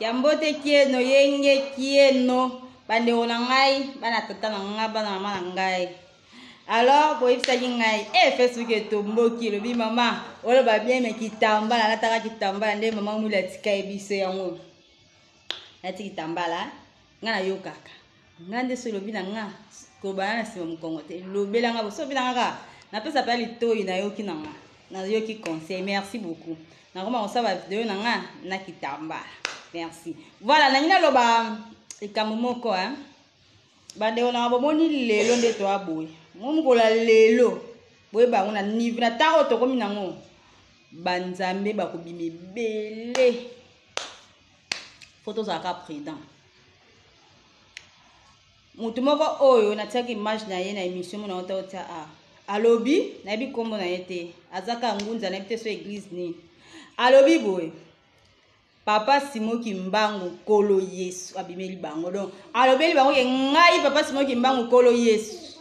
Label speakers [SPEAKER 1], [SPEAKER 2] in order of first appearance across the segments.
[SPEAKER 1] Kiambote kieno yenge kieno bande onangai bana tata nanga bana mama nangai. Alors pour ifsa ngai Facebook etomboki lobi mama olo ba bien me kitambala nataka kitambala nde mama mula tika ebiso yango. Nati kitambala ngana yokaka. Ngande so lobi nanga ko bana sima mukongo te lobela nga so bila nga na pesa pa litoyi na yoki nanga. Na yoki conseil merci beaucoup. Na koma osaba vidéo nanga na kitambala. Merci. Voilà, nanyina loba ikamumoko hein. Bande ona bomoni lelo nde to aboy. Momukola lelo. Boye ba ona niveau na taro to komi nango. Banzambe bakobimi bele. Photos aka président. Mutu moko oyo na tiaki image na ye na émission mona ota a. Alobi na bi kombo na yete. Azaka ngunza na bite so église ni. Alobi boye. Papa Simo Kimbangu kolo Yesu abimeli bango donc alobeli bango ke ngai papa Simo Kimbangu kolo Yesu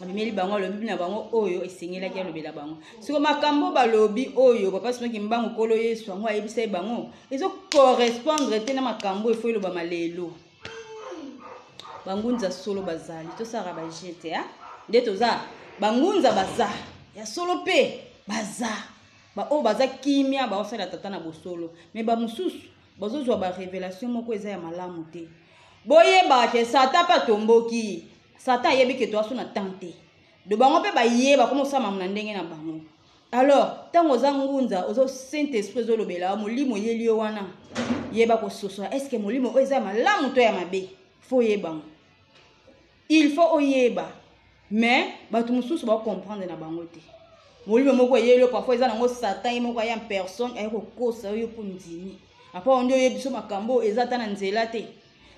[SPEAKER 1] abimeli bango alobi na bango oyo esengela ki alobela bango siko makambo balobi oyo papa Simo Kimbangu kolo Yesu ngo ayebisa bango ezo correspondre te na makambo efo loba malelo bangunza solo bazali to sara ba jete ha nde toza bangunza baza ya solo pe baza ba o baza kimia ba osala tata na bosolo mais ba mususu bazozwa ba révélation moko eza ya malamu te boye ba ke sata pa tomboki sata yebi ke to asuna tante de bango pe ba yeba komo sama muna ndenge na bango alors tango za ngunza ozo saint esprit zo lobela molimo yeli wana yeba ko soso est-ce que molimo o eza malamu to ya mabe faut yeba il faut oyeba mais ba to mususu ba comprendre na bango te molimo moko yelo parfois eza nango satan moko ya personne ayeko kosa yo pundini apa ondio yebiso makambo eza ta na nzela te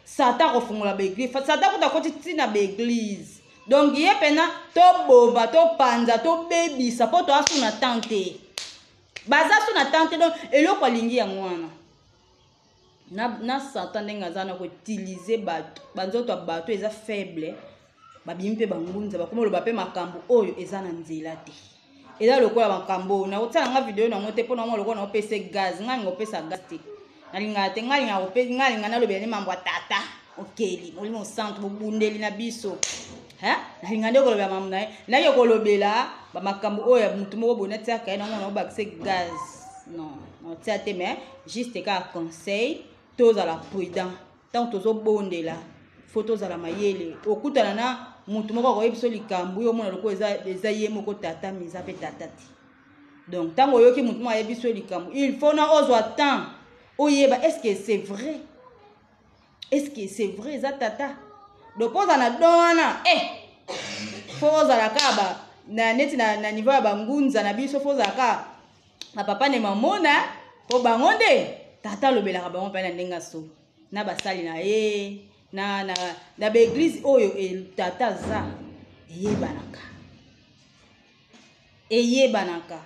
[SPEAKER 1] satan ko fungola ba église satan ko ta koti tina ba église donc ye pena to boba to panza to bebisa po to asuna tante baza suna tante donc eloko alingi yango wana na satan ndenga zana ko utiliser bato banzoto bato eza faible babimpe bangunza bakomo lo bape makambo oyo eza na nzela te. Et là, le quoi la makambo na otala nga vidéo na ngote pona ngo loko na opese gaz nga ngopesa gaz te nalinga te nga linga ope nga linga na lobele mambo tata okeli moli mo centre bundeli na biso ha nalinga ndeko lobela mambo na na yo ko lobela ba makambo oyo mutu moko bonati aka na ngo na obakse gaz non non tia te mais juste ka conseil tous à la prudent tant tozo bondela photos à la mayele okutana na mutu moko ko yebiso likambu yo mona loko eza ye moko tata miza pe tata ti donc tango yoki mutu moko yebiso likambu il faut na ozwa temps oyeba est-ce que c'est vrai za tata donc poza na dona foza la kaba na neti na niveau ya bangunza na biso foza ka na papa ne mamona po bangonde tata lobela ka bango pa na ndenga so na basali na ye na ba église oyo tata za eyebanaka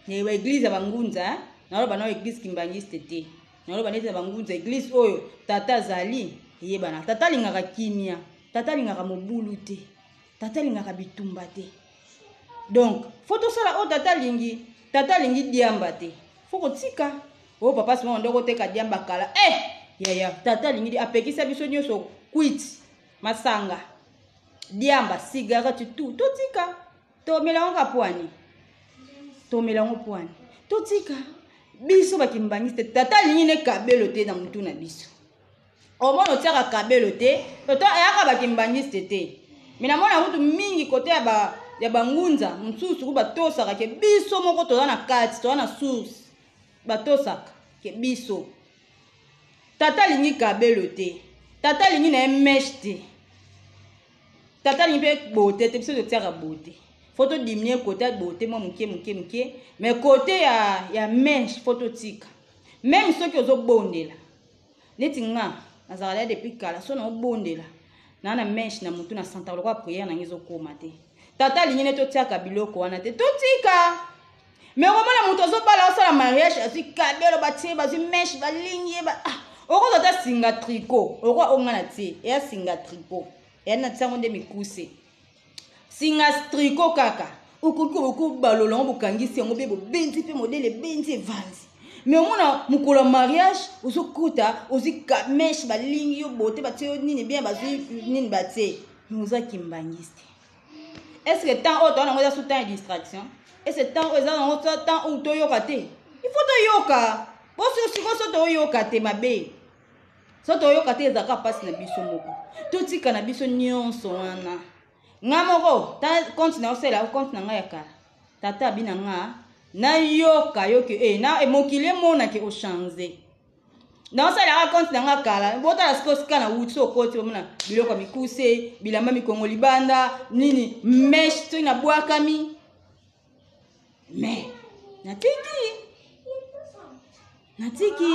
[SPEAKER 1] ne ba église bangunza na loba na église kimbangiste te na loba neti bangunza église oyo tata zali eyebanaka tata lingaka kimia tata lingaka mobulu te tata lingaka bitumba te donc photo sala o tata lingi diamba te foko tika o papa sima ndoko te ka diamba kala ya tata lingi apekisa biso nyoso quit masanga diamba cigarette tout tika to melango kapwani to tika biso bakimbangiste tata lingi ne kabelo te na mutu na biso o mono tiaka kabelo te to ayaka bakimbangiste te mina mona mutu mingi kote ya bangunza msusu kuba tosaka ke biso moko to na kati to na source batosaka ke biso tata lingi kabelo te tata lingi na mesh te tata lingi pe bote te biso tiaka bote photo dimie côté bote mo muke mais côté ya mesh photo tika même ceux qui ozo bondela neti nga nazala depuis kala so na bondela na mesh na mutu na santa lokwa prière na ngizo koma te tata lingi ne to tiaka biloko wana te to tika mais komona mutu ozo bala osala mariage asi kabelo batie bazi mesh balingi ba oko tata singa tricot oko ongana ti ya singa tricot ya na tsango nde mikuse singa tricot kaka okuko balola ngo bokangisi ngo be benzi pe modele benzi vanzi mais au moins mukolo mariage ozokota ozika mesh balingi yo bote batie nini bien bazui nini batie nous a kimbangiste. Est-ce que temps autre on a sous temps de distraction? Et ce temps où on a temps où to yoka te. Il faut to yoka. Bo si ko to yoka te mabe. So to yoka te ezaka passe na biso moko. To tika na biso nyonso wana. Nga moko ta compte na osela compte na nga ya kala. Tata bina nga na yoka yoke na mokile mona ke o changer. Na osela compte na nga kala. Bota la skoska na utso koti mona biloko mikuse, bilamba mikongo libanda, nini mesh to na bwakami. Mais natiki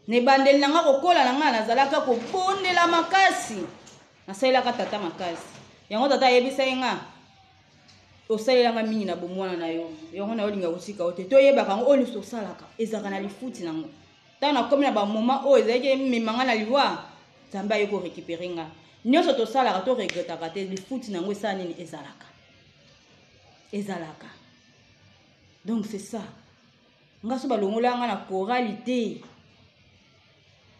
[SPEAKER 1] ne bandel nanga kokola nanga nazalaka ko bondela makasi nasalelaka tata makasi yango tata yebisa yenga osalelanga mingi na bomwana na yo yango na olinga kosika ote to yebaka ngo oni sosalaka ezaka na lifuti nango tana komi na ba moment o ezaki mimanga na liwa zamba yeko récupérer nga nyonso to salaka to regretaka te lifuti nango esa nini ezalaka. Donc c'est ça. Nga so balongola nga na choralité.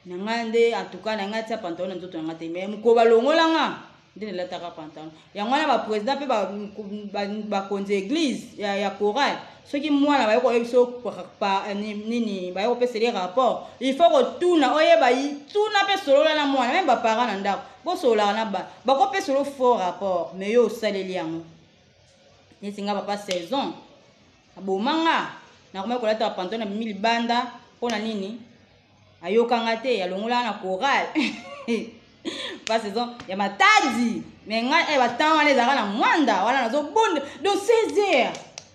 [SPEAKER 1] Nangande en tout cas nanga tia pantalon nzoto nga te mais ko balongola nga ndene la taka pantalon. Yango na ba président pe ba konze église ya chorale. Ce qui mwana ba yoko yebiso pa nini ba yoko pese les rapports. Il faut retourna oyeba yi tuna pe solo na mwana même ba parents na ndako. Bo solo na ba ko pe solo faux rapport mais yo saleli yango. Yesinga papa saison. Abomanga na koma kolata pantalon na mili banda pona nini ayokanga te ya longola na chorale pas saison ya matadi mais nga batanga wana ezaka na mwanda wana nazo bonde donc 16h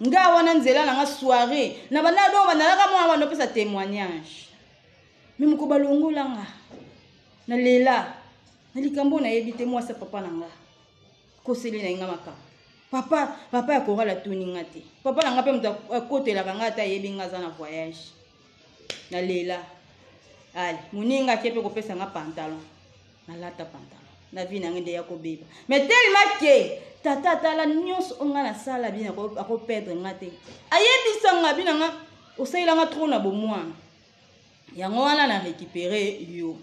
[SPEAKER 1] nga wana nzela na nga soirée na bana do banalaka mwana bando pesa témoignage mais mko balongola nga na lela na likambo na yebite moi sa papa nanga koseli na nga maka papa ya chorale atuninga te papa nanga pe muta kotelaka nga ta yebi nga za na voyage na lela ali muninga kepe kopesa nga pantalon na lata pantalon na vie na ngende ya kobeba mais tellement que tata tala nyonso onga na sala bien ako perdre nga te ayebisa nga bina nga osaila nga trop na bomwana yango wana na récupérer yo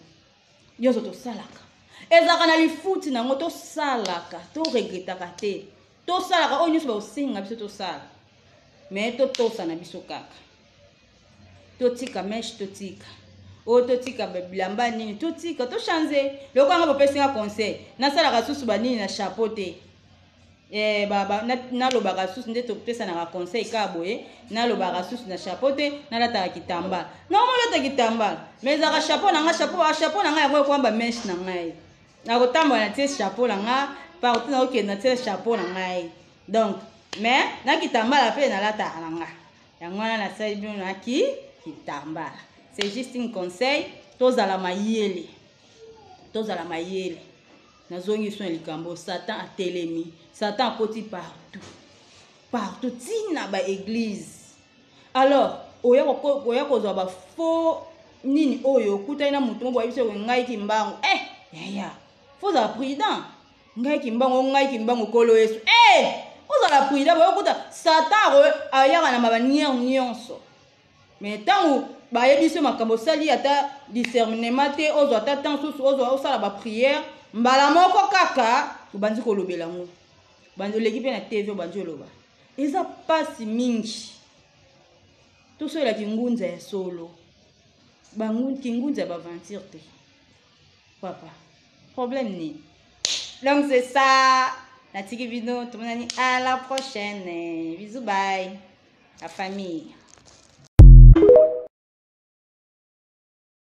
[SPEAKER 1] to salaka ezaka na lifuti nango to salaka to regretaka te to salaka o nyuso ba osinga biso to sala mais to tosa na biso kaka to tika mesh to tika o to tika bilamba nini to tika to changer loko nga bopesi nga conseil na salaka susu ba nini na chapeau te baba na lobaka susu nde to pesa na conseil ka boye na lobaka susu na chapeau te na lata kitamba na mo lata kitamba mais za chapeau na nga chapeau na nga yango ko mba mesh na ngai na kotamba na tie chapeau na nga partout na ok na tie chapeau na ngai donc mais na kitambala pe na lata na nga yango na sali bien na kitambala c'est juste un conseil tozala mayele nazongi so likambo Satan a telemi Satan akoti partout tina ba église alors oya kozwa ba faux nini oyo kuta ina mutu mbo abiso ngai kimbango yaya faut être prudent ngai kimbango kolo yesu ozala prudent boyo kuta Satan ayaka na mabanière nyonso mais tango ba yebiso makambo sali ata discernement te ozwa ata temps susu ozwa osala ba prière mbala moko kaka ubanzi kolobela ngo banzo leki pe na TV banzo loba eza pasi mingi to so la kingunza ya solo bangun kingunza ba ventir te papa problème ni donc c'est ça la tiki vidéo tout le monde à la prochaine bisous bye la famille.